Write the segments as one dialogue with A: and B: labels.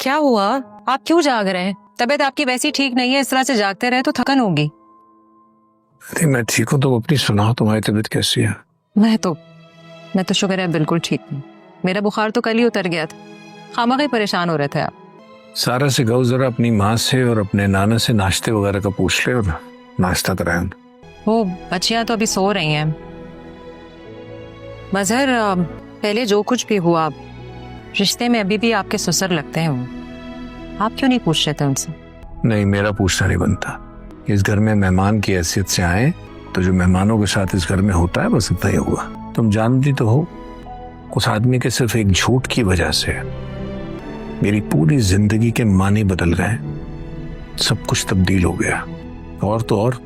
A: क्या हुआ? आप क्यों जाग रहे हैं? तबीयत आपकी वैसी ठीक नहीं है, इस तरह से जागते रहे तो थकन होगी।
B: अरे मैं ठीक हूँ, तुम अपनी सुनाओ, तुम्हारी तबीयत कैसी है?
A: मैं तो शुक्र है बिल्कुल ठीक हूँ। मेरा बुखार तो कल ही उतर गया था, खामखा परेशान हो रहे थे आप।
B: सारा से कहो जरा अपनी माँ से और अपने नाना से नाश्ते वगैरह का पूछ ले और नाश्ता कराएं।
A: वो बच्चियां तो अभी सो रही हैं। मजहर, पहले जो कुछ भी हुआ, रिश्ते में अभी भी आपके ससुर लगते हैं वो। आप क्यों नहीं पूछ रहे थे उनसे? नहीं,
B: मेरा पूछना नहीं बनता। इस घर में मेहमान की हैसियत से आए तो जो मेहमानों के साथ इस घर में होता है बस इतना ही हुआ। तुम जानती तो हो, उस आदमी के सिर्फ एक झूठ की वजह से मेरी पूरी जिंदगी के मानी बदल गए, सब कुछ तब्दील हो गया। और तो और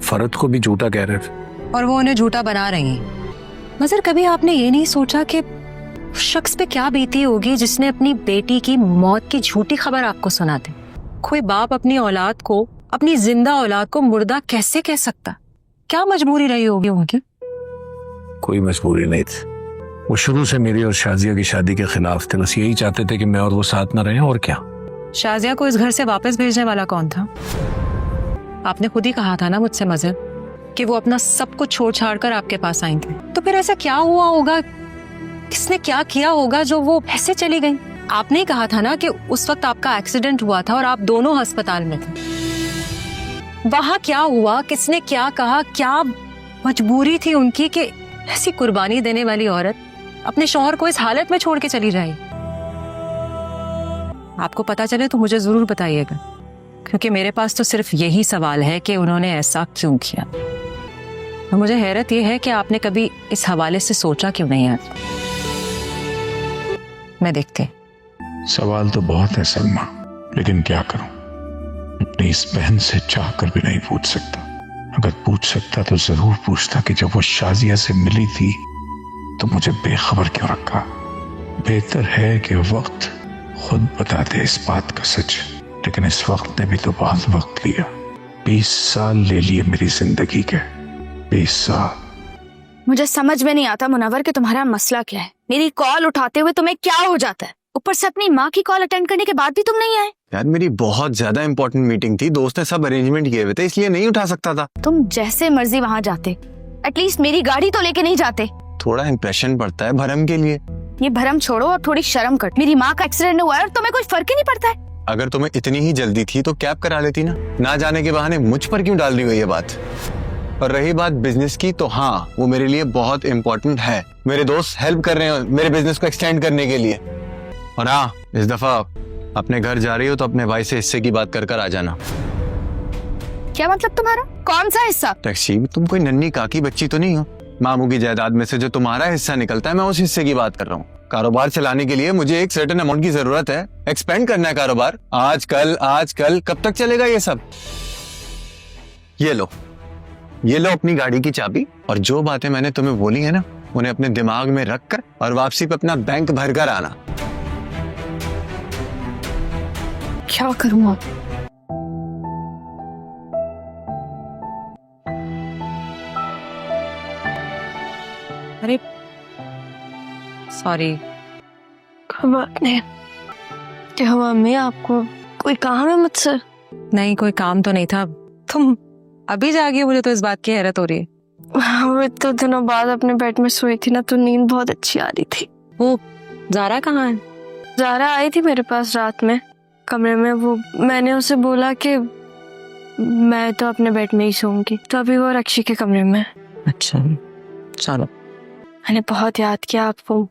B: फरद को भी झूठा कह रहे थे
A: और वो उन्हें झूठा बना रही हैं। मगर कभी आपने ये नहीं सोचा कि शख्स पे क्या बीती होगी जिसने अपनी बेटी की मौत की झूठी खबर आपको सुना दी? कोई बाप अपनी औलाद को, अपनी जिंदा औलाद को मुर्दा कैसे कह सकता? क्या मजबूरी रही होगी उनकी?
B: कोई मजबूरी नहीं थी, वो शुरू से मेरी और शाजिया की शादी के खिलाफ थे। बस यही चाहते थे कि मैं और वो साथ न रहें, और क्या।
A: शाजिया को इस घर से वापस भेजने वाला कौन था? आपने खुद ही कहा था ना मुझसे मजहर कि वो अपना सब कुछ छोड़ छाड़ कर आपके पास आई थी। तो फिर ऐसा क्या हुआ होगा, किसने क्या किया होगा जो वो ऐसे चली गई? आपने ही कहा था ना कि उस वक्त आपका एक्सीडेंट हुआ था और आप दोनों अस्पताल में थे। वहां क्या हुआ, किसने क्या कहा, क्या मजबूरी थी उनकी कि ऐसी कुर्बानी देने वाली औरत अपने शौहर को इस हालत में छोड़ के चली जाए? आपको पता चले तो मुझे जरूर बताइएगा, क्योंकि मेरे पास तो सिर्फ यही सवाल है कि उन्होंने ऐसा क्यों किया। और मुझे हैरत यह है कि आपने कभी इस हवाले से सोचा क्यों नहीं है। मैं देखते।
C: सवाल तो बहुत है सलमा, लेकिन क्या करूं, अपनी इस बहन से चाह कर भी नहीं पूछ सकता। अगर पूछ सकता तो जरूर पूछता कि जब वो शाजिया से मिली थी तो मुझे बेखबर क्यों रखा। बेहतर है कि वक्त खुद बता दे इस बात का सच, लेकिन इस वक्त ने भी तो बहुत वक्त लिया। 20 साल ले लिए मेरी जिंदगी के, 20 साल।
D: मुझे समझ में नहीं आता मुनव्वर कि तुम्हारा मसला क्या है। मेरी कॉल उठाते हुए तुम्हें क्या हो जाता है? ऊपर से अपनी माँ की कॉल अटेंड करने के बाद भी तुम नहीं आए।
E: यार मेरी बहुत ज्यादा इंपॉर्टेंट मीटिंग थी, दोस्त ने सब अरेंजमेंट किए हुए थे, इसलिए नहीं उठा सकता था।
D: तुम जैसे मर्जी वहाँ जाते, एटलीस्ट मेरी गाड़ी तो लेके नहीं जाते।
E: थोड़ा इंप्रेशन पड़ता है भरम के लिए।
D: ये भरम छोड़ो और थोड़ी शर्म कर। मेरी माँ का एक्सीडेंट हुआ है और तुम्हें कोई फर्क ही नहीं पड़ता है।
E: अगर तुम्हें इतनी ही जल्दी थी तो कैब करा लेती ना जाने के बहाने मुझ पर क्यों डाल दी हुई ये बात? और रही बात बिजनेस की, तो हाँ वो मेरे लिए बहुत इंपॉर्टेंट है। मेरे दोस्त हेल्प कर रहे हैं मेरे बिजनेस को एक्सटेंड करने के लिए। और हाँ, इस दफा अपने घर जा रही हो तो अपने भाई से हिस्से की बात कर आ जाना।
D: क्या मतलब तुम्हारा? कौन सा हिस्सा?
E: टैक्सी, तुम कोई नन्ही काकी बच्ची तो नहीं हो। मामू की जायदाद में से जो तुम्हारा हिस्सा निकलता है, मैं उस हिस्से की बात कर रहा हूँ। कारोबार चलाने के लिए मुझे एक सर्टेन अमाउंट की जरूरत है, एक्सपेंड करना है कारोबार। आजकल कब तक चलेगा ये सब? ये लो अपनी गाड़ी की चाबी, और जो बातें मैंने तुम्हें बोली है ना, उन्हें अपने दिमाग में रख कर और वापसी पे अपना बैंक भर कर आना।
D: क्या करूँ अब?
A: अरे सॉरी।
F: बात नहीं। क्या हुआ मैं? आपको कोई काम है मुझसे?
A: नहीं, कोई काम तो नहीं था। तुम अभी जागी हो, मुझे तो इस बात की हैरत हो रही है।
F: वो इतने दिनों बाद अपने बेड में सोई थी ना, तो नींद बहुत अच्छी आ रही थी।
A: वो ज़ारा कहाँ है?
F: ज़ारा आई थी मेरे पास रात में कमरे में। वो मैंने उसे बोला कि मैं तो अपने बेड में ही सोऊंगी, तो अभी वो रक्षी के कमरे में।
A: अच्छा चलो।
F: मैंने बहुत याद किया आपको।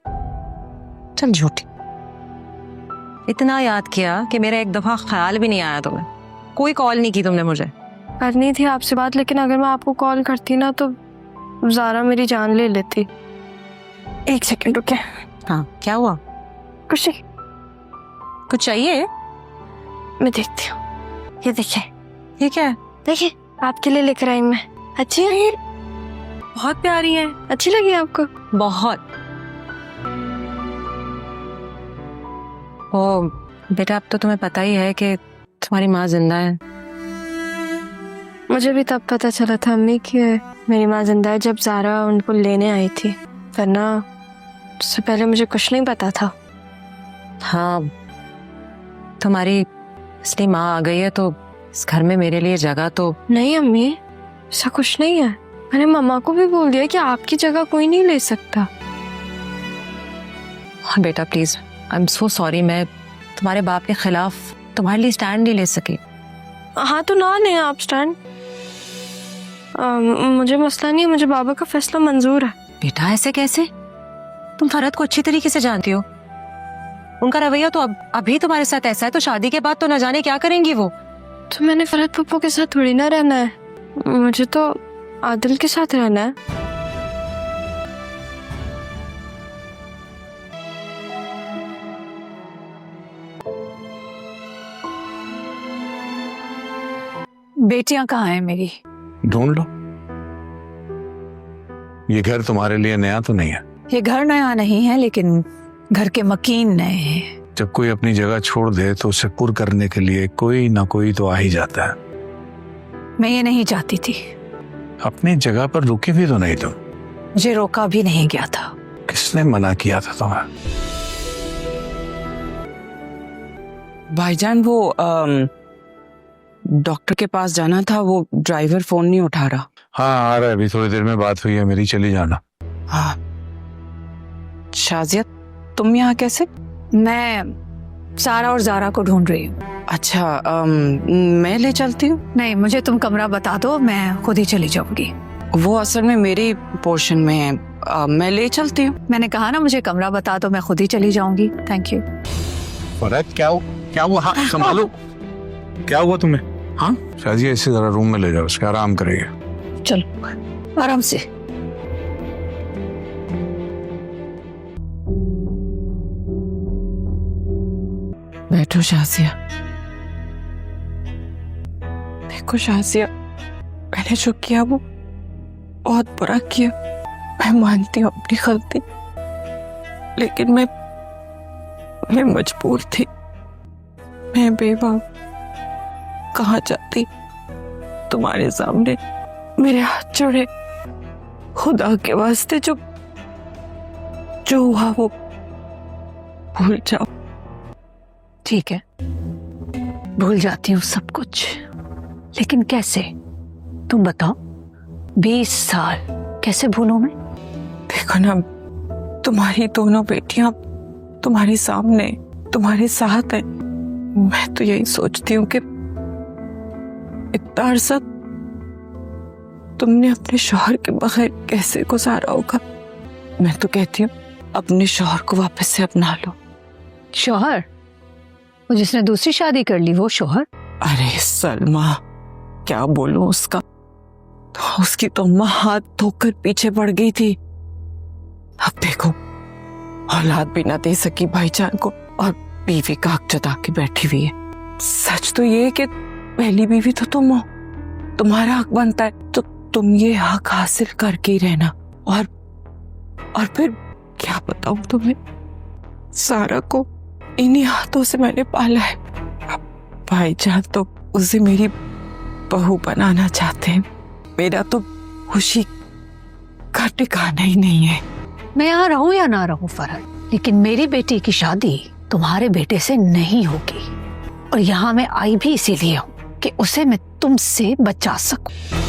A: चल झूठी, इतना याद किया कि मेरा एक दफा ख्याल भी नहीं आया तुम्हें। कोई कॉल नहीं की तुमने मुझे।
F: करनी थी आपसे बात, लेकिन अगर मैं आपको कॉल करती ना तो ज़ारा मेरी जान ले लेती। एक सेकंड रुके।
A: हाँ, क्या हुआ?
F: कुछ नहीं।
A: कुछ चाहिए?
F: मैं देखती हूँ। ये देखिए।
A: ये क्या है?
F: देखिए, आपके लिए लेकर आई मैं। अच्छी है?
A: बहुत प्यारी है।
F: अच्छी लगी आपको?
A: बहुत। ओ बेटा, अब तो तुम्हें पता ही है कि तुम्हारी माँ जिंदा है।
F: मुझे भी तब पता चला था अम्मी कि मेरी माँ जिंदा है जब ज़ारा उनको लेने आई थी, वरना उससे पहले मुझे कुछ नहीं पता था।
A: हाँ, तुम्हारी इसलिए माँ आ गई है तो इस घर में मेरे लिए जगह तो।
F: नहीं अम्मी, ऐसा कुछ नहीं है। मैंने मम्मा को भी बोल दिया कि आपकी जगह कोई नहीं ले सकता।
A: हाँ बेटा please, I am so sorry, मैं तुम्हारे बाप के खिलाफ तुम्हारे लिए स्टैंड नहीं ले सकी।
F: हाँ तो ना लें आप स्टैंड, मुझे मसला नहीं है, मुझे बाबा का फैसला मंजूर है।
A: बेटा ऐसे कैसे? तुम फरहत को अच्छी तरीके से जानती हो, उनका रवैया तो अभी तुम्हारे साथ ऐसा है तो शादी के बाद तो न जाने क्या करेंगी वो।
F: तो मैंने फरहत पप्पू के साथ थोड़ी ना रहना है, मुझे तो आदिल के साथ रहना है।
G: बेटियां कहाँ हैं मेरी?
B: ढूंढ लो। ये घर तुम्हारे लिए नया तो नहीं है।
G: ये घर नया नहीं है लेकिन घर के मकीन नए हैं।
B: जब कोई अपनी जगह छोड़ दे तो उसे पुर करने के लिए कोई ना कोई तो आ ही जाता है।
G: मैं ये नहीं चाहती थी।
B: अपनी जगह पर रुकी भी तो नहीं तुम।
G: मुझे रोका भी नहीं गया था।
B: किसने मना किया था तुम्हें?
H: भाईजान वो डॉक्टर के पास जाना था, वो ड्राइवर फोन नहीं उठा रहा।
B: हाँ आ रहा है, अभी थोड़ी देर में बात हुई है मेरी, चली जाना।
H: हाँ शाजिया, तुम यहाँ कैसे?
G: मैं सारा और जारा को ढूंढ रही हूँ।
H: अच्छा मैं ले चलती हूँ।
G: नहीं, मुझे तुम कमरा बता दो, मैं खुद ही चली जाऊंगी।
H: वो असल में मेरी पोर्शन में है, मैं ले चलती हूँ।
G: मैंने कहा ना मुझे कमरा बता दो, मैं खुद ही चली जाऊंगी। Thank you.
B: फरहत क्या हुआ? हाँ संभालो। क्या हुआ तुम्हें? हाँ शाजिया, इसे जरा रूम में ले जाओ, उसका आराम करेगा।
G: चलो आराम से।
H: बैठो शाजिया। देखो शाजिया, मैंने जो किया वो बहुत बुरा किया, मैं मानती हूँ अपनी गलती, लेकिन मैं मजबूर थी। मैं बेवा कहाँ जाती, तुम्हारे सामने मेरे हाथ जोड़े, खुदा के वास्ते जो हुआ वो भूल जाओ।
G: ठीक है, भूल जाती हूँ सब कुछ, लेकिन कैसे? तुम बताओ। 20 साल कैसे भूलूं मैं?
H: देखो ना, तुम्हारी दोनों बेटियां तुम्हारे सामने, तुम्हारे साथ है। मैं तो यही सोचती हूँ कि इतना अरसा तुमने अपने शौहर के बगैर कैसे गुजारा होगा। मैं तो कहती हूँ अपने शौहर को वापस से अपना लो।
G: शौहर? वो जिसने दूसरी शादी कर ली वो शौहर?
H: अरे सलमा, क्या बोलूं उसका, तो उसकी तो माँ हाथ धोकर पीछे पड़ गई थी। अब देखो, औलाद भी ना दे सकी भाईजान को और बीवी का हक जता के बैठी हुई है। सच तो ये है कि पहली बीवी तो तुम हो, तुम्हारा हक बनता है, तो तुम ये हक हासिल करके ही रहना। और फिर क्या बताऊं तुम्हें, सारा को इन्हीं हाथों से मैंने पाला है। भाईजान तो उसे मेरी बहू बनाना चाहते हैं। मेरा तो खुशी का ठिकाना ही नहीं है।
G: मैं यहाँ रहूं या ना रहूं फरहत, लेकिन मेरी बेटी की शादी तुम्हारे बेटे से नहीं होगी। और यहाँ मैं आई भी इसीलिए हूँ कि उसे मैं तुमसे बचा सकूं।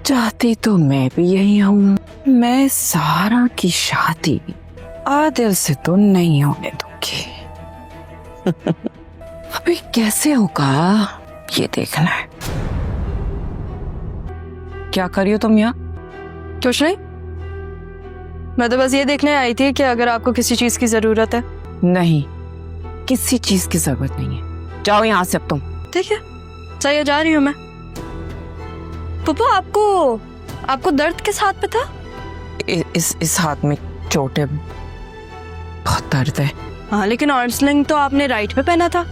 H: चाहती तो मैं भी यही हूँ। मैं सारा की शादी आदिल से तो नहीं होने दूंगी। अभी कैसे होगा ये देखना है। क्या करियो तुम यहाँ?
F: कुछ नहीं, मैं तो बस ये देखने आई थी कि अगर आपको किसी चीज की जरूरत है।
H: नहीं, किसी चीज की जरूरत नहीं है। जाओ यहाँ से अब तुम।
F: ठीक है, चाहिए, जा रही हूँ मैं। पापा आपको दर्द किस हाथ पे था?
H: इस हाथ में चोट है, बहुत दर्द है।
F: हाँ, लेकिन ऑर्सलिंग तो आपने राइट पे पहना था।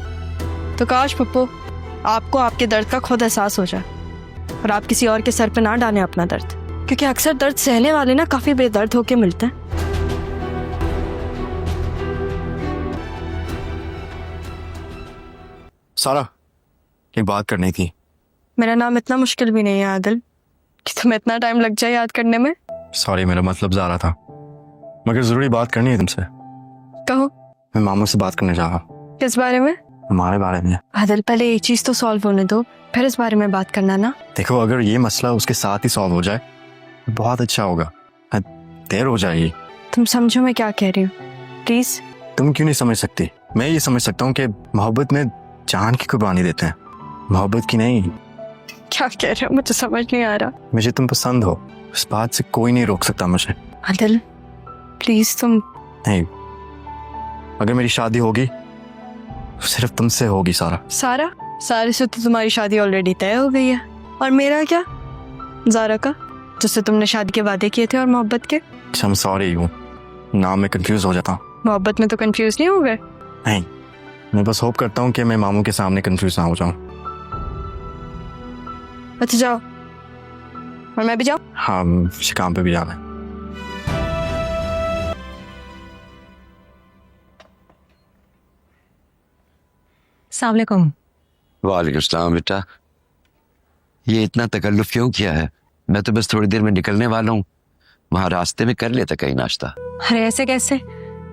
F: तो काश पप्पू आपको आपके दर्द का खुद एहसास हो जाए और आप किसी और के सर पे ना डालें अपना दर्द, क्योंकि अक्सर दर्द सहने वाले ना काफी बेदर्द होके मिलते हैं।
I: सारा, एक बात करनी थी।
F: मेरा नाम इतना मुश्किल भी नहीं है आदिल कि तुम्हें इतना टाइम लग जाए याद करने में।
I: सॉरी, मेरा मतलब ज़ारा था, मगर जरूरी बात करनी है तुमसे।
F: कहो।
I: मैं मामू से बात करने जा रहा हूँ
F: किस बारे में?
I: हमारे बारे में।
F: आदिल पहले एक चीज तो सॉल्व होने दो, फिर इस बारे में बात करना ना।
I: देखो अगर ये मसला उसके साथ ही सॉल्व हो जाए तो बहुत अच्छा होगा। देर हो जाएगी।
F: तुम समझो मैं क्या कह रही हूँ प्लीज।
I: तुम क्यों नहीं समझ सकती? मैं ये समझ सकता हूँ कि मोहब्बत में जान की कुर्बानी देते हैं, मोहब्बत की नहीं।
F: क्या कह रहे हो? मुझे समझ नहीं आ रहा।
I: मुझे तुम पसंद हो, इस बात से कोई नहीं रोक सकता मुझे।
F: आदिल प्लीज तुम।
I: नहीं, अगर मेरी शादी होगी सिर्फ तुमसे होगी।
F: सारा सारे से तो तुम्हारी शादी ऑलरेडी तय हो गई है। और मेरा क्या? ज़ारा का, जिससे तुमने शादी के वादे किए थे और मोहब्बत के।
I: I'm sorry हूँ, नाम में कंफ्यूज हो जाता हूँ।
F: मोहब्बत में तो कंफ्यूज नहीं हो गए?
I: नहीं, मैं बस होप करता हूँ कि मैं मामू के सामने कंफ्यूज ना हो जाऊँ।
F: अच्छा जाओ, और मैं भी जाऊँ?
I: हाँ, मुझे काम पे भी जाना है।
A: अस्सलाम वालेकुम।
J: वालेकुम सलाम बेटा, ये इतना तकल्लुफ क्यों किया है? मैं तो बस थोड़ी देर में निकलने वाला हूँ, वहां रास्ते में कर लेता कहीं नाश्ता।
A: अरे ऐसे कैसे?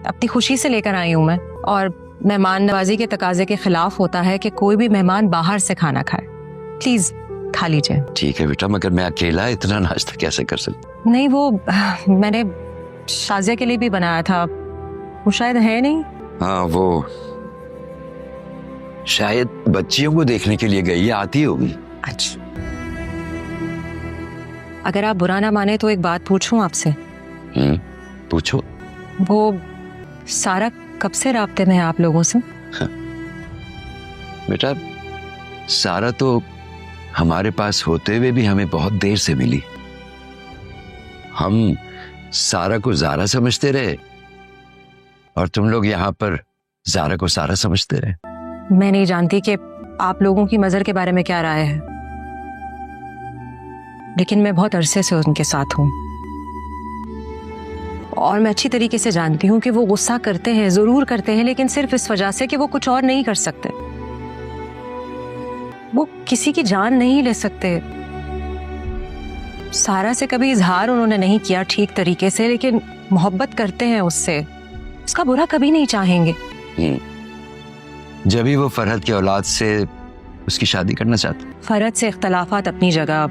A: अपनी खुशी से लेकर आई हूँ मैं, और मेहमान नवाजी के तकाजे के खिलाफ होता है कि कोई भी मेहमान बाहर से खाना खाए। प्लीज खा लीजिए।
J: ठीक है बेटा, मगर मैं अकेला इतना नाश्ता कैसे कर सकता?
A: नहीं, वो मैंने शाजिया के लिए भी बनाया था, वो शायद है नहीं।
J: हाँ, वो शायद बच्चियों को देखने के लिए गई है, आती होगी।
A: अच्छा, अगर आप बुरा ना माने तो एक बात पूछूं आपसे?
J: पूछो।
A: वो सारा कब से राब्ते में है आप लोगों से?
J: बेटा, सारा तो हमारे पास होते हुए भी हमें बहुत देर से मिली। हम सारा को ज़ारा समझते रहे और तुम लोग यहाँ पर ज़ारा को सारा समझते रहे।
A: मैं नहीं जानती कि आप लोगों की मजर के बारे में क्या राय है, लेकिन मैं बहुत अरसे से उनके साथ हूं और मैं अच्छी तरीके से जानती हूं कि वो गुस्सा करते हैं, जरूर करते हैं, लेकिन सिर्फ इस वजह से कि वो कुछ और नहीं कर सकते। वो किसी की जान नहीं ले सकते। सारा से कभी इजहार उन्होंने नहीं किया ठीक तरीके से, लेकिन मोहब्बत करते हैं उससे, उसका बुरा कभी नहीं चाहेंगे।
J: जब ही वो फरहद की औलाद से उसकी शादी करना चाहते।
A: फरहद से इख्तलाफात अपनी जगह,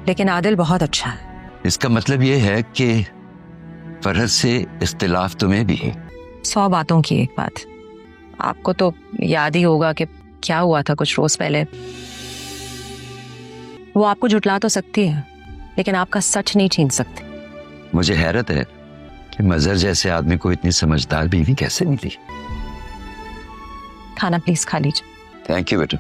A: लेकिन आदिल बहुत अच्छा है।
J: इसका मतलब ये है कि फरहद से इख्तिलाफ तुम्हें भी है।
A: 100 बातों की एक बात, आपको तो याद ही होगा कि क्या हुआ था कुछ रोज पहले। वो आपको झुटला तो सकती है, लेकिन आपका सच नहीं छीन सकती।
J: मुझे हैरत है कि मजहर जैसे आदमी को इतनी समझदार बीवी कैसे मिली।
A: खाना प्लीज खा लीजिए।
J: थैंक यू बेटा।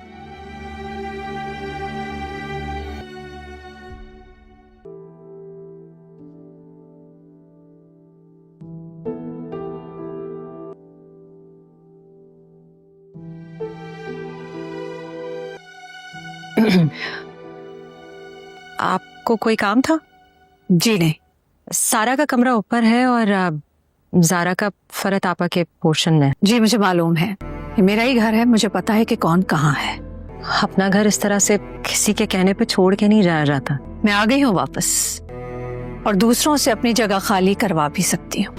A: आपको कोई काम था?
G: जी नहीं।
A: सारा का कमरा ऊपर है और ज़ारा का फरहद आपा के पोर्शन में।
G: जी मुझे मालूम है, ये मेरा ही घर है, मुझे पता है कि कौन कहाँ है।
A: अपना घर इस तरह से किसी के कहने पे छोड़ के नहीं जाया जाता।
G: मैं आ गई हूँ वापस, और दूसरों से अपनी जगह खाली करवा भी सकती हूँ।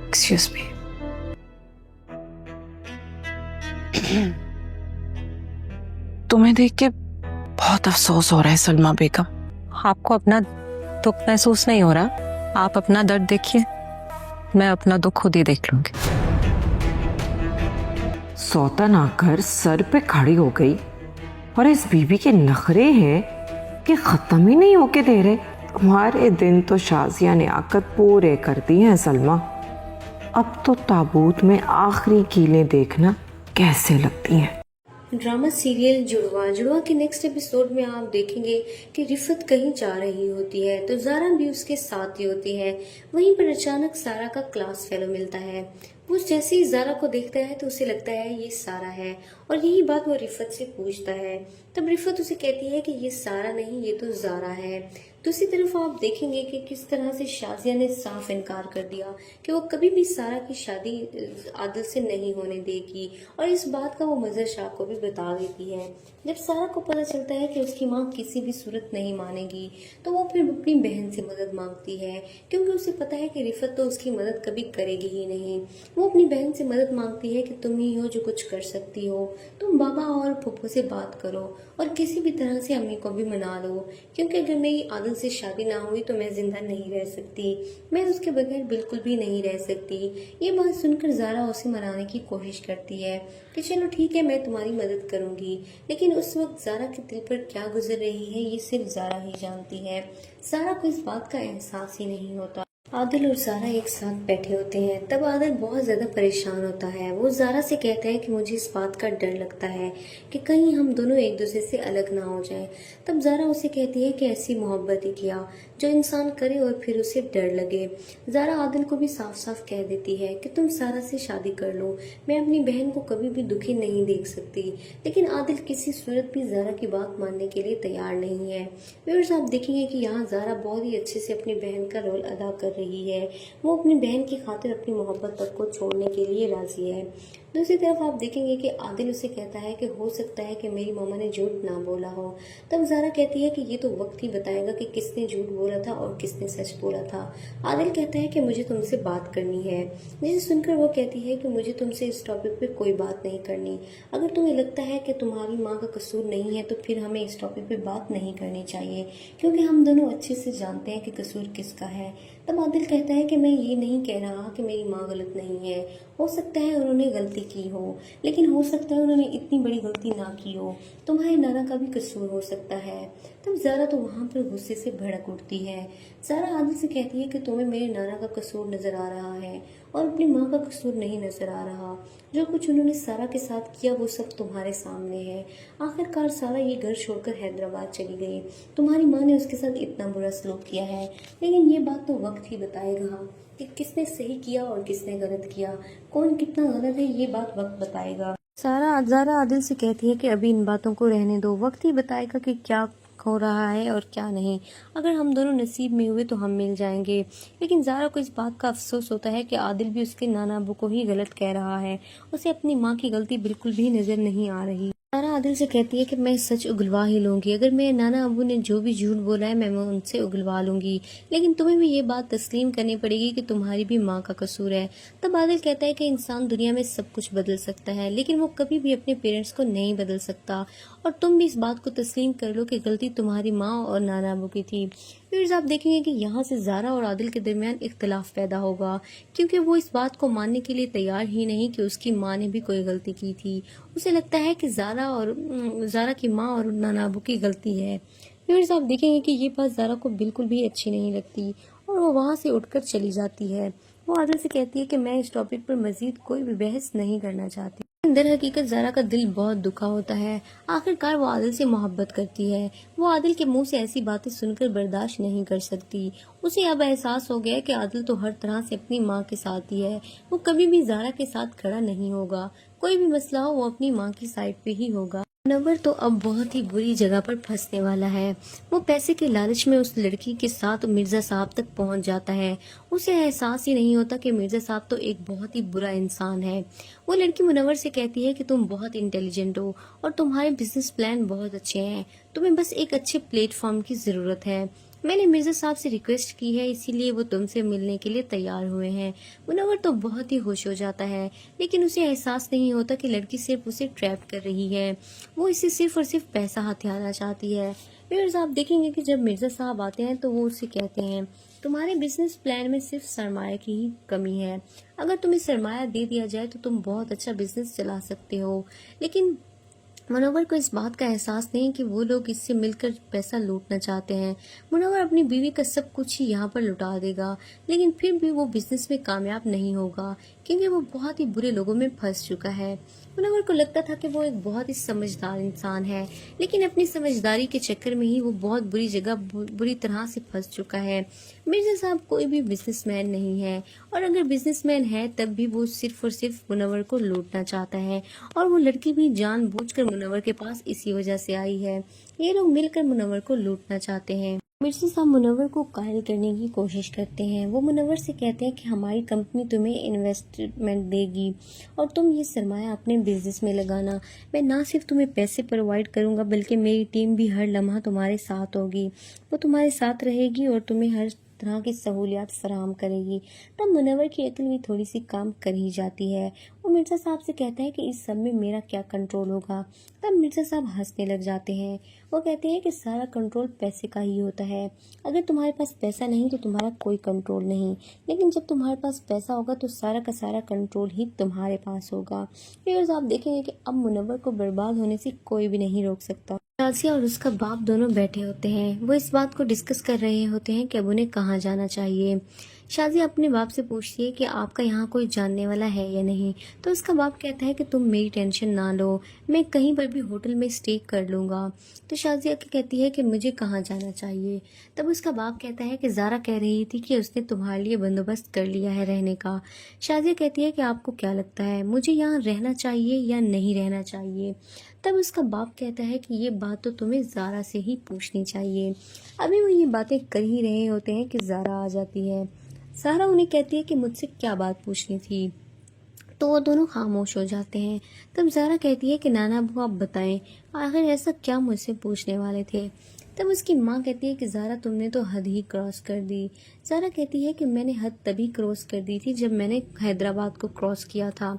G: Excuse me.
H: तुम्हें देख के बहुत अफसोस हो रहा है सलमा बेगम।
A: आपको अपना दुख महसूस नहीं हो रहा? आप अपना दर्द देखिए, मैं अपना दुख खुद ही देख लूंगी।
K: सौतन आकर सर पे खड़ी हो गई, और इस बीबी के नखरे हैं कि खत्म ही नहीं होके दे रहे। तुम्हारे दिन तो शाजिया ने आकर पूरे कर दिए हैं सलमा। अब तो ताबूत में आखिरी कीलें देखना कैसे लगती हैं।
L: ड्रामा सीरियल जुड़वा के नेक्स्ट एपिसोड में आप देखेंगे कि रिफत कहीं जा रही होती है तो ज़ारा भी उसके साथ ही होती है। वहीं पर अचानक सारा का क्लास फेलो मिलता है। वो जैसे ही ज़ारा को देखता है तो उसे लगता है ये सारा है, और यही बात वो रिफत से पूछता है। तब रिफत उसे कहती है कि ये सारा नहीं, ये तो ज़ारा है। दूसरी तरफ आप देखेंगे कि किस तरह से शाजिया ने साफ इनकार कर दिया कि वो कभी भी सारा की शादी आदिल से नहीं होने देगी, और इस बात का वो मज़हर शाह को भी बता देती है। जब सारा को पता चलता है कि उसकी माँ किसी भी सूरत नहीं मानेगी तो वो फिर अपनी बहन से मदद मांगती है, क्योंकि उसे पता है कि रिफत तो उसकी मदद कभी करेगी ही नहीं। वो अपनी बहन से मदद मांगती है कि तुम ही हो जो कुछ कर सकती हो, तुम बाबा और फुप्पो से बात करो और किसी भी तरह से अम्मी को भी मना लो, क्योंकि अगर मेरी आदिल से शादी ना हुई तो मैं जिंदा नहीं रह सकती, मैं उसके बगैर बिल्कुल भी नहीं रह सकती। ये बात सुनकर ज़ारा उसे मनाने की कोशिश करती है कि चलो ठीक है, मैं तुम्हारी मदद करूंगी। लेकिन उस वक्त ज़ारा के दिल पर क्या गुजर रही है ये सिर्फ ज़ारा ही जानती है। ज़ारा को इस बात का एहसास ही नहीं होता। आदिल और ज़ारा एक साथ बैठे होते हैं। तब आदिल बहुत ज़्यादा परेशान होता है। वो ज़ारा से कहता है कि मुझे इस बात का डर लगता है कि कहीं हम दोनों एक दूसरे से अलग ना हो जाएं। तब ज़ारा उसे कहती है कि ऐसी मोहब्बत ही किया जो इंसान करे और फिर उसे डर लगे। ज़ारा आदिल को भी साफ साफ कह देती है कि तुम सारा से शादी कर लो, मैं अपनी बहन को कभी भी दुखी नहीं देख सकती। लेकिन आदिल किसी सूरत भी ज़ारा की बात मानने के लिए तैयार नहीं है। व्यूअर्स, आप देखेंगे कि यहाँ ज़ारा बहुत ही अच्छे से अपनी बहन का रोल अदा कर रही है। वो अपनी बहन की खातिर अपनी मोहब्बत तक को छोड़ने के लिए राजी है। दूसरी तरफ आप देखेंगे कि आदिल उसे कहता है कि हो सकता है कि मेरी मामा ने झूठ ना बोला हो। तब ज़ारा कहती है कि ये तो वक्त ही बताएगा कि किसने झूठ बोला था और किसने सच बोला था। आदिल कहता है कि मुझे तुमसे बात करनी है, जिसे सुनकर वो कहती है कि मुझे तुमसे इस टॉपिक पे कोई बात नहीं करनी। अगर तुम्हें लगता है कि तुम्हारी माँ का कसूर नहीं है तो फिर हमें इस टॉपिक पे बात नहीं करनी चाहिए, क्योंकि हम दोनों अच्छे से जानते हैं कि कसूर किसका है। तब आदिल कहता है कि मैं ये नहीं कह रहा कि मेरी माँ गलत नहीं है, हो सकता है उन्होंने गलती की हो, लेकिन हो सकता है उन्होंने इतनी बड़ी गलती ना की हो, तुम्हारे नाना का भी कसूर हो सकता है। तब ज़ारा तो वहाँ पर गुस्से से भड़क उठती है। ज़ारा आदिल से कहती है कि तुम्हें मेरे नाना का कसूर नज़र आ रहा है और अपनी माँ का कसूर नहीं नज़र आ रहा। जो कुछ उन्होंने सारा के साथ किया वो सब तुम्हारे सामने है। आखिरकार सारा ये घर छोड़कर हैदराबाद चली गई, तुम्हारी माँ ने उसके साथ इतना बुरा सलूक किया है, लेकिन ये बात तो वक्त ही बताएगा कि किसने सही किया और किसने गलत किया, कौन कितना गलत है, ये बात वक्त बताएगा। ज़ारा आदिल से कहती है कि अभी इन बातों को रहने दो, वक्त ही बताएगा कि क्या हो रहा है और क्या नहीं। अगर हम दोनों नसीब में हुए तो हम मिल जाएंगे। लेकिन ज़ारा को इस बात का अफसोस होता है कि आदिल भी उसके नाना अबू को ही गलत कह रहा है, उसे अपनी माँ की गलती बिल्कुल भी नज़र नहीं आ रही। ज़ारा आदिल से कहती है कि मैं सच उगलवा ही लूँगी, अगर मेरे नाना अबू ने जो भी झूठ बोला है मैं उनसे उगलवा लूँगी, लेकिन तुम्हें भी ये बात तस्लीम करनी पड़ेगी कि तुम्हारी भी माँ का कसूर है। तब आदिल कहता है कि इंसान दुनिया में सब कुछ बदल सकता है, लेकिन वो कभी भी अपने पेरेंट्स को नहीं बदल सकता, और तुम भी इस बात को तस्लीम कर लो कि गलती तुम्हारी माँ और नाना अबू की थी। फिर आप देखेंगे कि यहाँ से ज़ारा और आदिल के दरमियान इख्तलाफ पैदा होगा, क्योंकि वो इस बात को मानने के लिए तैयार ही नहीं कि उसकी माँ ने भी कोई गलती की थी। उसे लगता है कि ज़ारा की माँ और नाना अबू की गलती है। फिर आप देखेंगे कि ये बात ज़ारा को बिल्कुल भी अच्छी नहीं लगती और वो वहाँ से उठकर चली जाती है। वो आदिल से कहती है कि मैं इस टॉपिक पर मजीद कोई भी बहस नहीं करना चाहती। दर हकीकत ज़ारा का दिल बहुत दुखा होता है। आखिरकार वो आदिल से मोहब्बत करती है। वो आदिल के मुंह से ऐसी बातें सुनकर बर्दाश्त नहीं कर सकती। उसे अब एहसास हो गया कि आदिल तो हर तरह से अपनी माँ के साथ ही है, वो कभी भी ज़ारा के साथ खड़ा नहीं होगा। कोई भी मसला हो वो अपनी माँ की साइड पे ही होगा। मुनव्वर तो अब बहुत ही बुरी जगह पर फंसने वाला है। वो पैसे के लालच में उस लड़की के साथ मिर्जा साहब तक पहुंच जाता है। उसे एहसास ही नहीं होता कि मिर्जा साहब तो एक बहुत ही बुरा इंसान है। वो लड़की मुनव्वर से कहती है कि तुम बहुत इंटेलिजेंट हो और तुम्हारे बिजनेस प्लान बहुत अच्छे हैं, तुम्हें बस एक अच्छे प्लेटफॉर्म की ज़रूरत है। मैंने मिर्जा साहब से रिक्वेस्ट की है, इसीलिए वो तुमसे मिलने के लिए तैयार हुए हैं। मुनव्वर तो बहुत ही खुश हो जाता है, लेकिन उसे एहसास नहीं होता कि लड़की सिर्फ उसे ट्रैप कर रही है। वो इसे सिर्फ और सिर्फ पैसा हथियाना चाहती है। फिर आप देखेंगे कि जब मिर्जा साहब आते हैं तो वो उसे कहते हैं, तुम्हारे बिजनेस प्लान में सिर्फ सरमाया की ही कमी है। अगर तुम्हें सरमाया दे दिया जाए तो तुम बहुत अच्छा बिजनेस चला सकते हो। लेकिन मुनव्वर को इस बात का एहसास नहीं कि वो लोग इससे मिलकर पैसा लूटना चाहते हैं। मुनव्वर अपनी बीवी का सब कुछ ही यहाँ पर लुटा देगा, लेकिन फिर भी वो बिजनेस में कामयाब नहीं होगा, क्योंकि वो बहुत ही बुरे लोगों में फंस चुका है। मुनव्वर को लगता था कि वो एक बहुत ही समझदार इंसान है, लेकिन अपनी समझदारी के चक्कर में ही वो बहुत बुरी जगह बुरी तरह से फंस चुका है। मिर्जा साहब कोई भी बिजनेसमैन नहीं है, और अगर बिजनेसमैन है तब भी वो सिर्फ और सिर्फ मुनव्वर को लूटना चाहता है, और वो लड़की भी जानबूझकर मुनव्वर के पास इसी वजह से आई है। ये लोग मिलकर मुनव्वर को लूटना चाहते हैं। मिर्जा साहब मुनव्वर को कायल करने की कोशिश करते हैं। वो मुनव्वर से कहते हैं कि हमारी कंपनी तुम्हें इन्वेस्टमेंट देगी और तुम ये सरमाया अपने बिजनेस में लगाना। मैं ना सिर्फ तुम्हें पैसे प्रोवाइड करूंगा बल्कि मेरी टीम भी हर लम्हा तुम्हारे साथ होगी। वो तुम्हारे साथ रहेगी और तुम्हें हर तरह की सहूलियात फराहम करेगी। तब मुनव्वर की अक्ल भी थोड़ी सी काम कर ही जाती है। वो मिर्जा साहब से कहता है कि इस सब में मेरा क्या कंट्रोल होगा। तब मिर्जा साहब हंसने लग जाते हैं। वो कहते हैं कि सारा कंट्रोल पैसे का ही होता है। अगर तुम्हारे पास पैसा नहीं तो तुम्हारा कोई कंट्रोल नहीं, लेकिन जब तुम्हारे पास पैसा होगा तो सारा का सारा कंट्रोल ही तुम्हारे पास होगा। फिर आप देखेंगे कि अब मुनव्वर को बर्बाद होने से कोई भी नहीं रोक सकता। शाजिया और उसका बाप दोनों बैठे होते हैं। वो इस बात को डिस्कस कर रहे होते हैं कि अब उन्हें कहाँ जाना चाहिए। शाजिया अपने बाप से पूछती है कि आपका यहाँ कोई जानने वाला है या नहीं। तो उसका बाप कहता है कि तुम मेरी टेंशन ना लो, मैं कहीं पर भी होटल में स्टे कर लूँगा। तो शाजिया कहती है कि मुझे कहाँ जाना चाहिए। तब उसका बाप कहता है कि ज़ारा कह रही थी कि उसने तुम्हारे लिए बंदोबस्त कर लिया है रहने का। शाजिया कहती है कि आपको क्या लगता है मुझे यहाँ रहना चाहिए या नहीं रहना चाहिए। तब उसका बाप कहता है कि ये बात तो तुम्हें ज़ारा से ही पूछनी चाहिए। अभी वो ये बातें कर ही रहे होते हैं कि ज़ारा आ जाती है। ज़ारा उन्हें कहती है कि मुझसे क्या बात पूछनी थी। तो वो दोनों खामोश हो जाते हैं। तब ज़ारा कहती है कि नाना अबू आप बताएं आखिर ऐसा क्या मुझसे पूछने वाले थे। तब उसकी माँ कहती है कि ज़ारा तुमने तो हद ही क्रॉस कर दी। ज़ारा कहती है कि मैंने हद तभी क्रॉस कर दी थी जब मैंने हैदराबाद को क्रॉस किया था।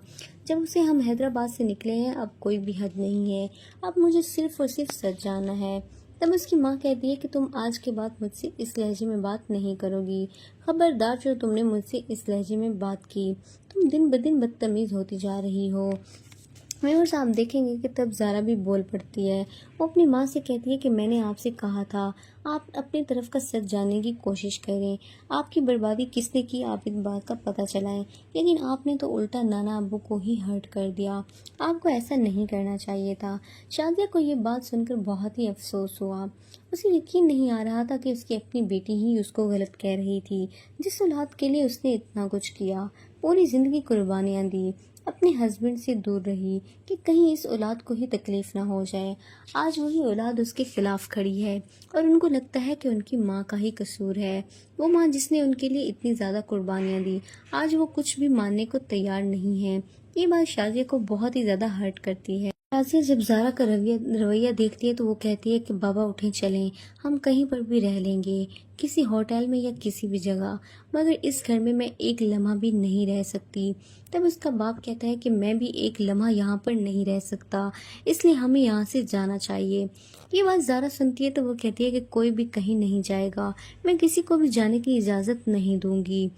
L: जब से हम हैदराबाद से निकले हैं अब कोई भी हद नहीं है, अब मुझे सिर्फ और सिर्फ सच जाना है। तब उसकी माँ कहती है कि तुम आज के बाद मुझसे इस लहजे में बात नहीं करोगी। खबरदार जो तुमने मुझसे इस लहजे में बात की, तुम दिन ब दिन बदतमीज़ होती जा रही हो। व्यूअर्स आप देखेंगे कि तब ज़ारा भी बोल पड़ती है। वो अपनी माँ से कहती है कि मैंने आपसे कहा था आप अपनी तरफ का सच जानने की कोशिश करें। आपकी बर्बादी किसने की आप इस बात का पता चलाएं, लेकिन आपने तो उल्टा नाना अब्बू को ही हर्ट कर दिया। आपको ऐसा नहीं करना चाहिए था। शाजिया को ये बात सुनकर बहुत ही अफसोस हुआ। उसे यकीन नहीं आ रहा था कि उसकी अपनी बेटी ही उसको गलत कह रही थी। जिस औलाद के लिए उसने इतना कुछ किया, पूरी ज़िंदगी कुर्बानियाँ दी, अपने हस्बैंड से दूर रही कि कहीं इस औलाद को ही तकलीफ ना हो जाए। आज वही औलाद उसके खिलाफ खड़ी है और उनको लगता है कि उनकी माँ का ही कसूर है। वो माँ जिसने उनके लिए इतनी ज़्यादा कुर्बानियाँ दी, आज वो कुछ भी मानने को तैयार नहीं है। ये बात शाजिया को बहुत ही ज़्यादा हर्ट करती है। शाजिया जब ज़ारा का रवैया देखती है तो वो कहती है कि बाबा उठें चलें, हम कहीं पर भी रह लेंगे, किसी होटल में या किसी भी जगह, मगर इस घर में मैं एक लम्हा भी नहीं रह सकती। तब उसका बाप कहता है कि मैं भी एक लम्हा यहाँ पर नहीं रह सकता, इसलिए हमें यहाँ से जाना चाहिए। ये बात ज़ारा सुनती है तो वो कहती है कि कोई भी कहीं नहीं जाएगा, मैं किसी को भी जाने की इजाज़त नहीं दूंगी।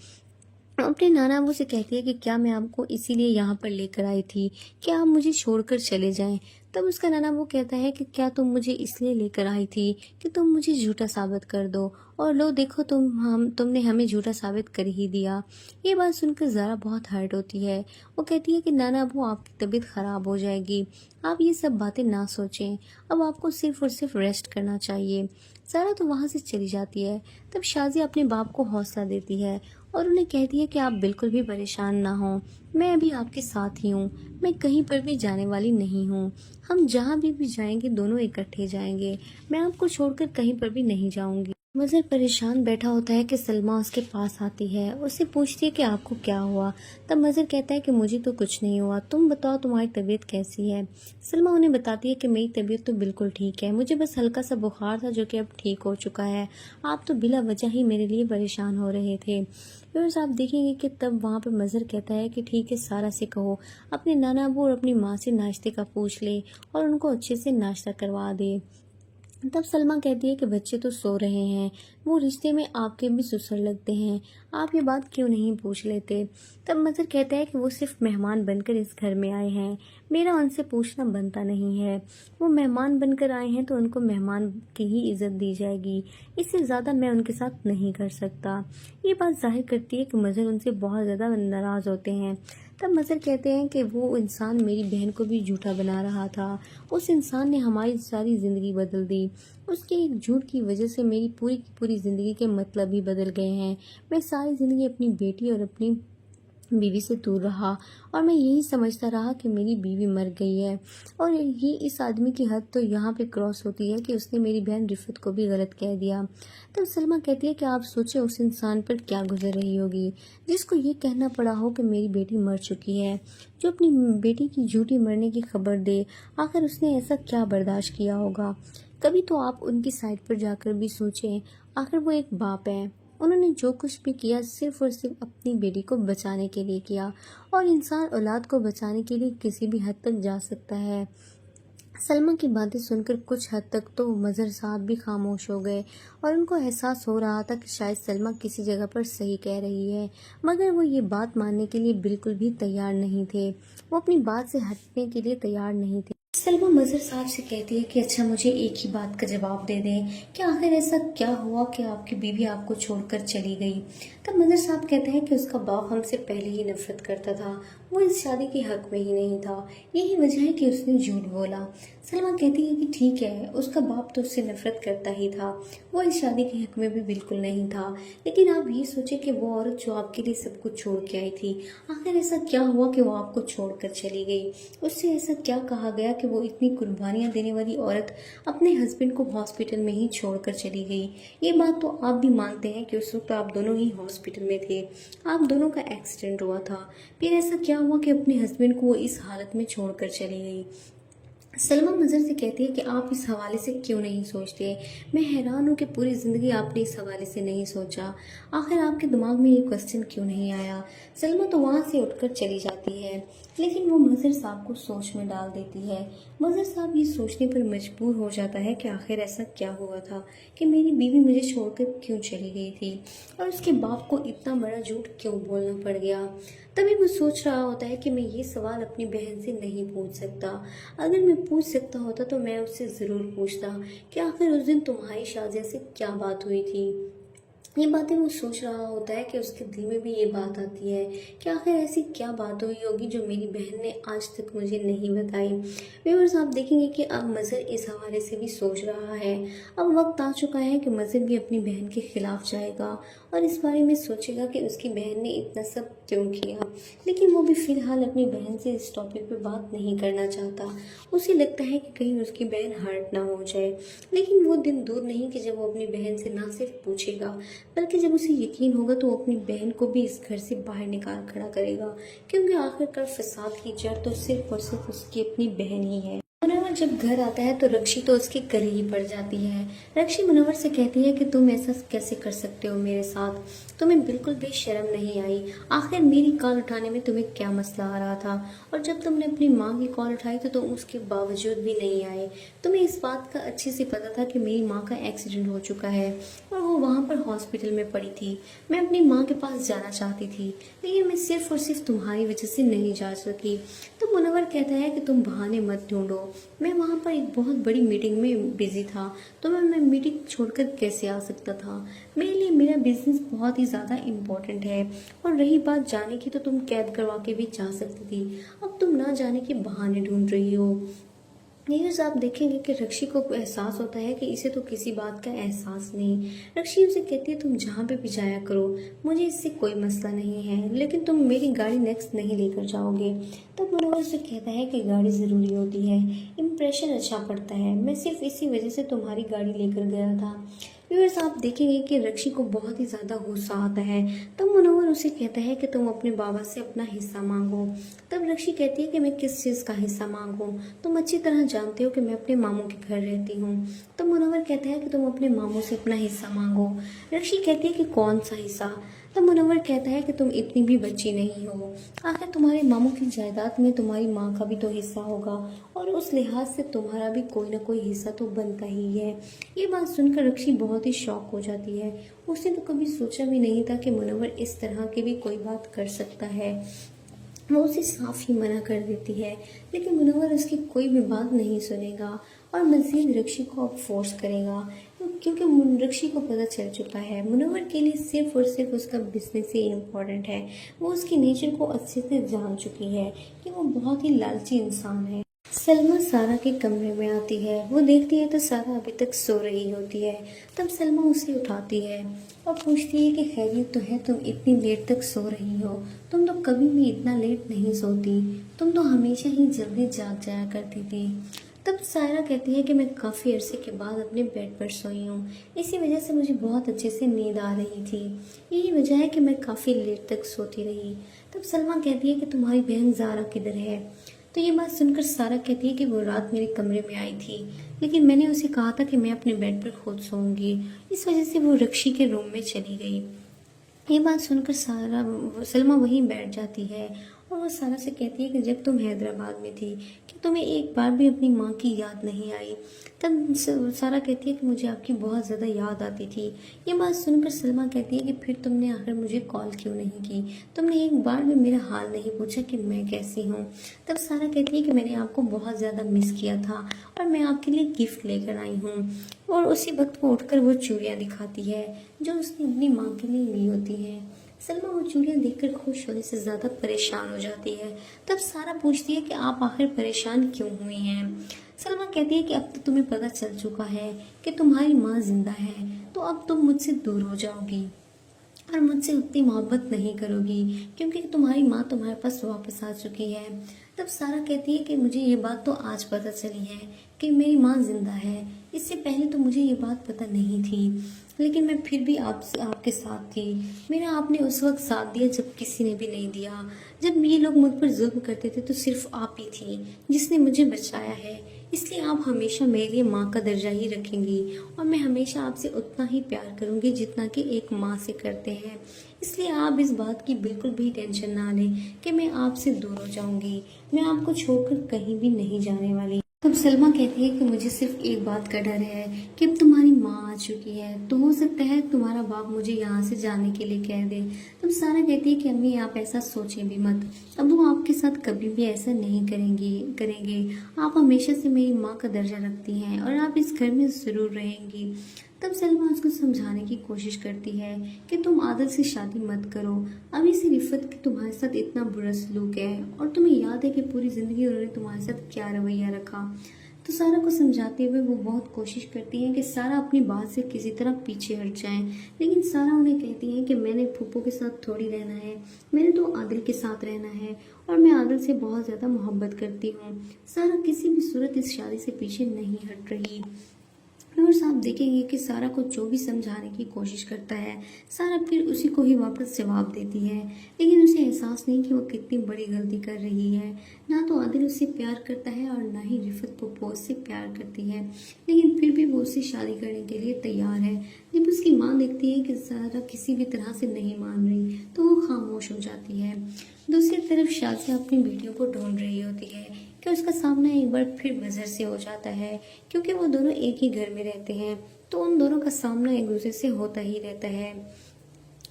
L: अपने नाना अबू से कहती है कि क्या मैं आपको इसीलिए यहाँ पर लेकर आई थी कि आप मुझे छोड़कर चले जाएं। तब उसका नाना अबू कहता है कि क्या तुम मुझे इसलिए लेकर आई थी कि तुम मुझे झूठा साबित कर दो, और लो देखो तुमने हमें झूठा साबित कर ही दिया। ये बात सुनकर ज़ारा बहुत हर्ट होती है। वो कहती है कि नाना अबू आपकी तबीयत ख़राब हो जाएगी, आप ये सब बातें ना सोचें, अब आपको सिर्फ और सिर्फ रेस्ट करना चाहिए। ज़ारा तो वहाँ से चली जाती है। तब शाजिया अपने बाप को हौसला देती है और उन्हें कहती है कि आप बिल्कुल भी परेशान ना हों, मैं अभी आपके साथ ही हूँ, मैं कहीं पर भी जाने वाली नहीं हूँ, हम जहाँ भी जाएंगे दोनों इकट्ठे जाएंगे, मैं आपको छोड़कर कहीं पर भी नहीं जाऊँगी। मज़हर परेशान बैठा होता है कि सलमा उसके पास आती है, उससे पूछती है कि आपको क्या हुआ। तब मज़हर कहता है कि मुझे तो कुछ नहीं हुआ, तुम बताओ तुम्हारी तबीयत कैसी है। सलमा उन्हें बताती है कि मेरी तबीयत तो बिल्कुल ठीक है, मुझे बस हल्का सा बुखार था जो कि अब ठीक हो चुका है, आप तो बिला वजह ही मेरे लिए परेशान हो रहे थे। फिर आप देखेंगे कि तब वहाँ पर मज़हर कहता है कि ठीक है, सारा से कहो अपने नाना अबू और अपनी माँ से नाश्ते का पूछ ले और उनको अच्छे से नाश्ता करवा दे। तब सलमा कहती है कि बच्चे तो सो रहे हैं, वो रिश्ते में आपके भी ससुर लगते हैं, आप ये बात क्यों नहीं पूछ लेते। तब मज़हर कहता है कि वो सिर्फ मेहमान बनकर इस घर में आए हैं, मेरा उनसे पूछना बनता नहीं है। वो मेहमान बनकर आए हैं तो उनको मेहमान की ही इज़्ज़त दी जाएगी, इससे ज़्यादा मैं उनके साथ नहीं कर सकता। ये बात जाहिर करती है कि मज़हर उनसे बहुत ज़्यादा नाराज़ होते हैं। तब मज़हर कहते हैं कि वो इंसान मेरी बहन को भी झूठा बना रहा था, उस इंसान ने हमारी सारी ज़िंदगी बदल दी, उसके एक झूठ की वजह से मेरी पूरी की पूरी ज़िंदगी के मतलब ही बदल गए हैं। मैं सारी ज़िंदगी अपनी बेटी और अपनी बीवी से दूर रहा और मैं यही समझता रहा कि मेरी बीवी मर गई है। और ये इस आदमी की हद तो यहाँ पे क्रॉस होती है कि उसने मेरी बहन रिफत को भी गलत कह दिया। तब सलमा कहती है कि आप सोचें उस इंसान पर क्या गुजर रही होगी जिसको ये कहना पड़ा हो कि मेरी बेटी मर चुकी है, जो अपनी बेटी की झूठी मरने की खबर दे। आखिर उसने ऐसा क्या बर्दाश्त किया होगा। कभी तो आप उनकी साइड पर जाकर भी सोचें, आखिर वो एक बाप है, उन्होंने जो कुछ भी किया सिर्फ और सिर्फ अपनी बेटी को बचाने के लिए किया, और इंसान औलाद को बचाने के लिए किसी भी हद तक जा सकता है। सलमा की बातें सुनकर कुछ हद तक तो मज़हर साहब भी खामोश हो गए और उनको एहसास हो रहा था कि शायद सलमा किसी जगह पर सही कह रही है, मगर वो ये बात मानने के लिए बिल्कुल भी तैयार नहीं थे। वो अपनी बात से हटने के लिए तैयार नहीं थे। सलमा मज़हर साहब से कहती है कि अच्छा मुझे एक ही बात का जवाब दे दें कि आखिर ऐसा क्या हुआ कि आपकी बीवी आपको छोड़कर चली गई। तब मज़हर साहब कहते हैं कि उसका बाप हमसे पहले ही नफरत करता था, वो इस शादी के हक में ही नहीं था, यही वजह है कि उसने झूठ बोला। सलमा कहती है कि ठीक है, उसका बाप तो उससे नफरत करता ही था, वो इस शादी के हक में भी बिल्कुल नहीं था, लेकिन आप ये सोचें कि वो औरत जो आपके लिए सब कुछ छोड़ के आई थी, आखिर ऐसा क्या हुआ कि वो आपको छोड़कर चली गई। उससे ऐसा क्या कहा गया कि वो इतनी कुर्बानियाँ देने वाली औरत अपने हस्बैंड को हॉस्पिटल में ही छोड़कर चली गई। ये बात तो आप भी मानते हैं कि उस वक्त आप दोनों ही हॉस्पिटल में थे, आप दोनों का एक्सीडेंट हुआ था, फिर ऐसा क्या हुआ कि अपने हस्बैंड को वो इस हालत में छोड़कर चली गई। सलमा मज़हर से कहती है कि आप इस हवाले से क्यों नहीं सोचते। मैं हैरान हूँ कि पूरी ज़िंदगी आपने इस हवाले से नहीं सोचा, आखिर आपके दिमाग में ये क्वेश्चन क्यों नहीं आया। सलमा तो वहाँ से उठकर चली जाती है, लेकिन वो मज़हर साहब को सोच में डाल देती है। मज़हर साहब ये सोचने पर मजबूर हो जाता है कि आखिर ऐसा क्या हुआ था कि मेरी बीवी मुझे छोड़कर क्यों चली गई थी और उसके बाप को इतना बड़ा झूठ क्यों बोलना पड़ गया। तभी वो सोच रहा होता है कि मैं ये सवाल अपनी बहन से नहीं पूछ सकता, अगर मैं पूछ सकता होता तो मैं उससे ज़रूर पूछता कि आखिर उस दिन तुम्हारी शादी से क्या बात हुई थी। ये बातें वो सोच रहा होता है कि उसके दिल में भी ये बात आती है कि आखिर ऐसी क्या बात हुई होगी जो मेरी बहन ने आज तक मुझे नहीं बताई। व्यूअर्स, आप देखेंगे कि अब मज़हर इस हवाले से भी सोच रहा है। अब वक्त आ चुका है कि मज़हर भी अपनी बहन के खिलाफ जाएगा और इस बारे में सोचेगा कि उसकी बहन ने इतना सब क्यों किया, लेकिन वो भी फ़िलहाल अपनी बहन से इस टॉपिक पर बात नहीं करना चाहता। उसे लगता है कि कहीं उसकी बहन हर्ट ना हो जाए, लेकिन वो दिन दूर नहीं कि जब वो अपनी बहन से ना सिर्फ पूछेगा बल्कि जब उसे यकीन होगा तो वो अपनी बहन को भी इस घर से बाहर निकाल खड़ा करेगा, क्योंकि आखिरकार फसाद की जड़ तो सिर्फ और सिर्फ उसकी अपनी बहन ही है। मुनव्वर जब घर आता है तो रक्षी तो उसके गले ही पड़ जाती है। रक्षी मुनव्वर से कहती है कि तुम ऐसा कैसे कर सकते हो मेरे साथ, तुम्हें बिल्कुल भी शर्म नहीं आई, आखिर मेरी कॉल उठाने में तुम्हें क्या मसला आ रहा था, और जब तुमने अपनी माँ की कॉल उठाई तो तुम उसके बावजूद भी नहीं आए। तुम्हें इस बात का अच्छे से पता था कि मेरी माँ का एक्सीडेंट हो चुका है और वो वहाँ पर हॉस्पिटल में पड़ी थी। मैं अपनी माँ के पास जाना चाहती थी, लेकिन मैं सिर्फ और सिर्फ तुम्हारी वजह से नहीं जा सकी। तो मुनव्वर कहता है कि तुम बहाने मत ढूंढो, मैं वहाँ पर एक बहुत बड़ी मीटिंग में बिजी था, तो मैं मीटिंग छोड़कर कैसे आ सकता था। मेरे लिए मेरा बिजनेस बहुत ही ज़्यादा इम्पोर्टेंट है, और रही बात जाने की तो तुम कैद करवा के भी जा सकती थी, अब तुम ना जाने के बहाने ढूंढ रही हो। न्यूज़ आप देखेंगे कि रक्षी को एहसास होता है कि इसे तो किसी बात का एहसास नहीं। रक्षी उसे कहती है तुम जहाँ पे भी जाया करो, मुझे इससे कोई मसला नहीं है, लेकिन तुम मेरी गाड़ी नेक्स्ट नहीं लेकर जाओगे। तब मुनव्वर से कहता है कि गाड़ी ज़रूरी होती है, इम्प्रेशन अच्छा पड़ता है, मैं सिर्फ इसी वजह से तुम्हारी गाड़ी लेकर गया था। व्यूअर्स, आप देखेंगे कि रक्षी को बहुत ही ज़्यादा गुस्सा आता है। तब मुनव्वर उसे कहता है कि तुम अपने बाबा से अपना हिस्सा मांगो। तब रक्षी कहती है कि मैं किस चीज़ का हिस्सा मांगूं, तुम अच्छी तरह जानते हो कि मैं अपने मामू के घर रहती हूँ। तब मुनव्वर कहता है कि तुम अपने मामू से अपना हिस्सा मांगो। रक्षी कहती है कि कौन सा हिस्सा। तब मुनव्वर कहता है कि तुम इतनी भी बच्ची नहीं हो, आखिर तुम्हारे मामू की जायदाद में तुम्हारी माँ का भी तो हिस्सा होगा और उस लिहाज से तुम्हारा भी कोई ना कोई हिस्सा तो बनता ही है। ये बात सुनकर रक्षी बहुत ही शॉक हो जाती है। उसने तो कभी सोचा भी नहीं था कि मुनव्वर इस तरह की भी कोई बात कर सकता है। वो उसे साफ ही मना कर देती है, लेकिन मुनव्वर उसकी कोई भी बात नहीं सुनेगा और मज़ीद रक्षी को अब फोर्स करेगा, क्योंकि रक्षी को पता चल चुका है मुनव्वर के लिए सिर्फ और सिर्फ उसका बिजनेस ही इम्पोर्टेंट है। वो उसके नेचर को अच्छे से जान चुकी है कि वो बहुत ही लालची इंसान है। सलमा सारा के कमरे में आती है। वो देखती है तो सारा अभी तक सो रही होती है। तब सलमा उसे उठाती है और पूछती है कि खैरियत तो है, तुम इतनी लेट तक सो रही हो? तुम तो कभी भी इतना लेट नहीं सोती, तुम तो हमेशा ही जल्दी जाग जाया करती थी। तब सायरा कहती है कि मैं काफ़ी अरसे के बाद अपने बेड पर सोई हूँ, इसी वजह से मुझे बहुत अच्छे से नींद आ रही थी, यही वजह है कि मैं काफ़ी लेट तक सोती रही। तब सलमा कहती है कि तुम्हारी बहन ज़ारा किधर है? तो ये बात सुनकर सारा कहती है कि वो रात मेरे कमरे में आई थी, लेकिन मैंने उसे कहा था कि मैं अपने बेड पर खुद सोऊंगी, इस वजह से वो रक्षी के रूम में चली गई। ये बात सुनकर सलमा वहीं बैठ जाती है और वो सारा से कहती है कि जब तुम हैदराबाद में थी कि तुम्हें एक बार भी अपनी माँ की याद नहीं आई? तब सारा कहती है कि मुझे आपकी बहुत ज़्यादा याद आती थी। ये बात सुनकर सलमा कहती है कि फिर तुमने आखिर मुझे कॉल क्यों नहीं की? तुमने एक बार भी मेरा हाल नहीं पूछा कि मैं कैसी हूँ? तब सारा कहती है कि मैंने आपको बहुत ज़्यादा मिस किया था और मैं आपके लिए गिफ्ट लेकर आई हूँ। और उसी वक्त वो उठकर वो चूड़ियाँ दिखाती है जो उसने अपनी माँ के लिए ली होती हैं। सलमा वो चूड़ियाँ देखकर खुश होने से ज़्यादा परेशान हो जाती है। तब सारा पूछती है कि आप आखिर परेशान क्यों हुई हैं? सलमा कहती है कि अब तो तुम्हें पता चल चुका है कि तुम्हारी माँ जिंदा है, तो अब तुम मुझसे दूर हो जाओगी और मुझसे उतनी मोहब्बत नहीं करोगी क्योंकि तुम्हारी माँ तुम्हारे पास वापस आ चुकी है। तब सारा कहती है कि मुझे ये बात तो आज पता चली है कि मेरी माँ जिंदा है, इससे पहले तो मुझे ये बात पता नहीं थी, लेकिन मैं फिर भी आपके साथ थी। मेरा आपने उस वक्त साथ दिया जब किसी ने भी नहीं दिया। जब ये लोग मुझ पर जुल्म करते थे तो सिर्फ आप ही थी जिसने मुझे बचाया है, इसलिए आप हमेशा मेरे लिए माँ का दर्जा ही रखेंगी और मैं हमेशा आपसे उतना ही प्यार करूँगी जितना कि एक माँ से करते हैं। इसलिए आप इस बात की बिल्कुल भी टेंशन ना लें कि मैं आपसे दूर हो जाऊँगी। मैं आपको छोड़कर कहीं भी नहीं जाने वाली। तब सलमा कहती है कि मुझे सिर्फ एक बात का डर है कि अब तुम्हारी माँ आ चुकी है, तो हो सकता है तुम्हारा बाप मुझे यहाँ से जाने के लिए कह दे। तब सारा कहती है कि अम्मी आप ऐसा सोचें भी मत, अब वो आपके साथ कभी भी ऐसा नहीं करेंगे। आप हमेशा से मेरी माँ का दर्जा रखती हैं और आप इस घर में ज़रूर रहेंगी। तब सलमा उसको समझाने की कोशिश करती है कि तुम आदल से शादी मत करो, अभी से रिफत की तुम्हारे साथ इतना बुरा सलूक है और तुम्हें याद है कि पूरी ज़िंदगी उन्होंने तुम्हारे साथ क्या रवैया रखा। तो सारा को समझाते हुए वो बहुत कोशिश करती है कि सारा अपनी बात से किसी तरह पीछे हट जाए, लेकिन सारा उन्हें कहती है कि मैंने फूफो के साथ थोड़ी रहना है, मैंने तो आदिल के साथ रहना है और मैं आदिल से बहुत ज़्यादा मोहब्बत करती हूँ। सारा किसी भी सूरत इस शादी से पीछे नहीं हट रही। और साहब देखेंगे कि सारा को जो भी समझाने की कोशिश करता है सारा फिर उसी को ही वापस जवाब देती है, लेकिन उसे एहसास नहीं कि वो कितनी बड़ी गलती कर रही है। ना तो आदिल उससे प्यार करता है और ना ही रिफत पप्पो उससे प्यार करती है, लेकिन फिर भी वो उससे शादी करने के लिए तैयार है। जब उसकी माँ देखती है कि सारा किसी भी तरह से नहीं मान रही तो वो खामोश हो जाती है। दूसरी तरफ शाजिया अपनी बेटियों को ढूंढ रही होती है कि उसका सामना एक बार फिर मज़र से हो जाता है, क्योंकि वो दोनों एक ही घर में रहते हैं तो उन दोनों का सामना एक दूसरे से होता ही रहता है।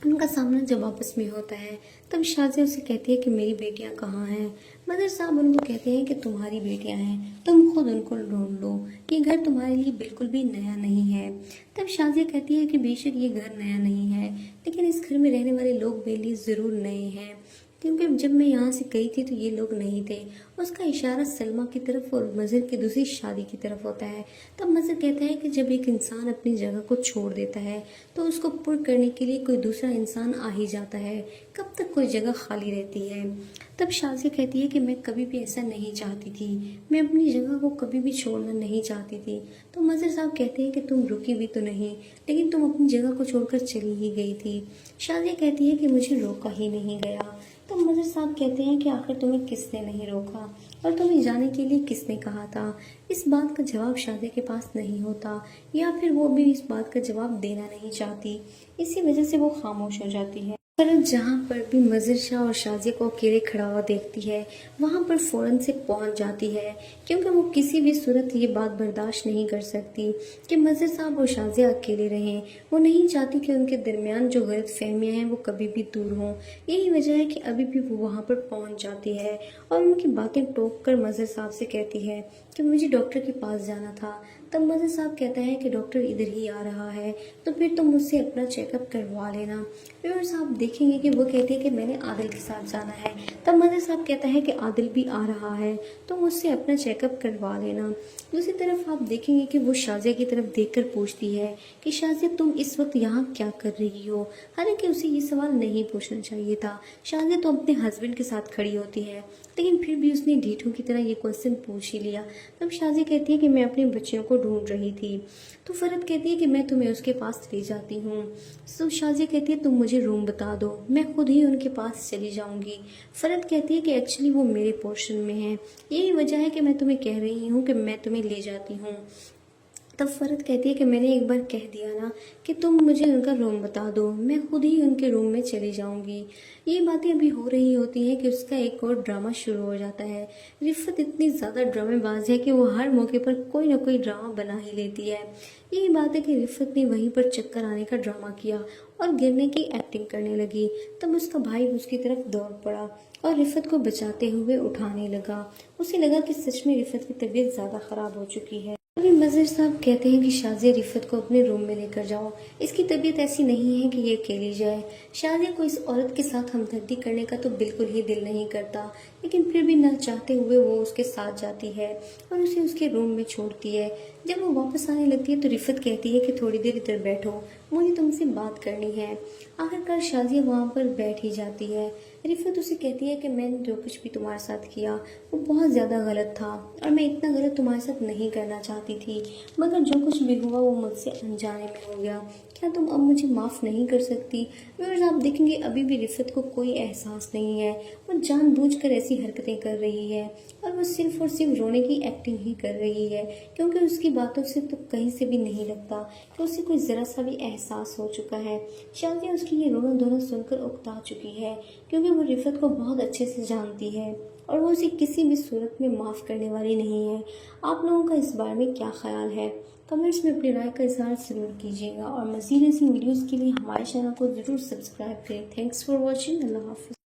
L: उनका सामना जब आपस में होता है तब शाजिया उसे कहती है कि मेरी बेटियां कहाँ हैं? मदर साहब उनको कहते हैं कि तुम्हारी बेटियां हैं, तुम खुद उनको ढूंढ लो, ये घर तुम्हारे लिए बिल्कुल भी नया नहीं है। तब शाजिया कहती है कि बेशक ये घर नया नहीं है, लेकिन इस घर में रहने वाले लोग मेरे लिए ज़रूर नए हैं, क्योंकि जब मैं यहाँ से गई थी तो ये लोग नहीं थे। उसका इशारा सलमा की तरफ और मज़र की दूसरी शादी की तरफ होता है। तब मज़र कहता है कि जब एक इंसान अपनी जगह को छोड़ देता है तो उसको पुर करने के लिए कोई दूसरा इंसान आ ही जाता है, कब तक कोई जगह खाली रहती है। तब शाजिया कहती है कि मैं कभी भी ऐसा नहीं चाहती थी, मैं अपनी जगह को कभी भी छोड़ना नहीं चाहती थी। तो मज़र साहब कहते हैं कि तुम रुकी भी तो नहीं, लेकिन तुम अपनी जगह को छोड़कर चली ही गई थी। शाजिया कहती है कि मुझे रोका ही नहीं गया। तो मदर साहब कहते हैं कि आखिर तुम्हें किसने नहीं रोका और तुम्हें जाने के लिए किसने कहा था? इस बात का जवाब शाजिया के पास नहीं होता, या फिर वो भी इस बात का जवाब देना नहीं चाहती, इसी वजह से वो खामोश हो जाती है। फरहत जहाँ पर भी मज़र शाह और शाजिया को अकेले खड़ा हुआ देखती है वहाँ पर फ़ौरन से पहुँच जाती है, क्योंकि वो किसी भी सूरत ये बात बर्दाश्त नहीं कर सकती कि मज़र साहब और शाजिया अकेले रहें। वो नहीं चाहती कि उनके दरमियान जो गलत फहमियाँ हैं वो कभी भी दूर हों। यही वजह है कि अभी भी वो वहाँ पर पहुँच जाती है और उनकी बातें टोक कर मज़र साहब से कहती है कि मुझे डॉक्टर के पास जाना था। तब मज़र साहब कहता है कि डॉक्टर इधर ही आ रहा है, तो फिर तुम मुझसे अपना चेकअप करवा लेना। फिर साहब देखेंगे कि वो कहते हैं कि मैंने आदिल के साथ जाना है। तब मज़र साहब कहता है कि आदिल भी आ रहा है, तो मुझसे अपना चेकअप करवा लेना। दूसरी तरफ आप देखेंगे कि वो शाजिया की तरफ देखकर पूछती है कि शाजिया तुम इस वक्त यहाँ क्या कर रही हो। हालांकि उसे ये सवाल नहीं पूछना चाहिए था, शाजिया तो अपने हस्बैंड के साथ खड़ी होती है, लेकिन फिर भी उसने ढीठों की तरह ये क्वेश्चन पूछ ही लिया। तब शाजिया कहती है कि मैं अपने बच्चियों को ढूंढ रही थी। तो फरहत कहती है कि मैं तुम्हें उसके पास ले जाती हूँ। तो शाजिया कहती है तुम मुझे रूम बता दो, मैं खुद ही उनके पास चली जाऊँगी। फरहत कहती है कि एक्चुअली वो मेरे पोर्शन में है, यही वजह है कि मैं तुम्हें कह रही हूँ कि मैं तुम्हें ले जाती हूँ। तब फरहत कहती है कि मैंने एक बार कह दिया ना कि तुम मुझे उनका रूम बता दो, मैं खुद ही उनके रूम में चली जाऊंगी। ये बातें अभी हो रही होती हैं कि उसका एक और ड्रामा शुरू हो जाता है। रिफ़त इतनी ज़्यादा ड्रामेबाज है कि वो हर मौके पर कोई ना कोई ड्रामा बना ही लेती है। यही बात है कि रिफ़त ने वहीं पर चक्कर आने का ड्रामा किया और गिरने की एक्टिंग करने लगी। तब उसका भाई उसकी तरफ दौड़ पड़ा और रिफ़त को बचाते हुए उठाने लगा। उसे लगा कि सच में रिफ़त की तबीयत ज़्यादा ख़राब हो चुकी है। अभी मज़र साहब कहते हैं कि शाजिया रिफ़त को अपने रूम में लेकर जाओ, इसकी तबीयत ऐसी नहीं है कि ये अकेली जाए। शाजिया को इस औरत के साथ हमदर्दी करने का तो बिल्कुल ही दिल नहीं करता, लेकिन फिर भी न चाहते हुए वो उसके साथ जाती है और उसे उसके रूम में छोड़ती है। जब वो वापस आने लगती है तो रिफ़त कहती है कि थोड़ी देर इधर बैठो, मुझे तुमसे बात करनी है। आखिरकार शाजिया वहाँ पर बैठ ही जाती है। रिफ़त उसे कहती है कि मैंने जो कुछ भी तुम्हारे साथ किया वो बहुत ज़्यादा गलत था और मैं इतना गलत तुम्हारे साथ नहीं करना चाहती थी, मगर जो कुछ भी हुआ वो मुझसे अनजाने में हो गया। क्या तुम अब मुझे माफ़ नहीं कर सकती? व्यूअर्स आप देखेंगे अभी भी रिफ़त को कोई एहसास नहीं है, वो जानबूझकर ऐसी हरकतें कर रही है और वो सिर्फ और सिर्फ रोने की एक्टिंग ही कर रही है, क्योंकि उसकी बातों से तो कहीं से भी नहीं लगता कि उसे कोई ज़रा सा भी एहसास हो चुका है। शाजिया उसकी ये रोना धोना सुनकर उकता चुकी है, क्योंकि वो रिफ़त को बहुत अच्छे से जानती है और वो उसे किसी भी सूरत में माफ़ करने वाली नहीं है। आप लोगों का इस बारे में क्या ख्याल है? कमेंट्स में अपनी राय का इज़हार ज़रूर कीजिएगा और मज़ीद ऐसी वीडियोज़ के लिए हमारे चैनल को ज़रूर सब्सक्राइब करें। Thanks for watching. अल्लाह हाफ़िज़।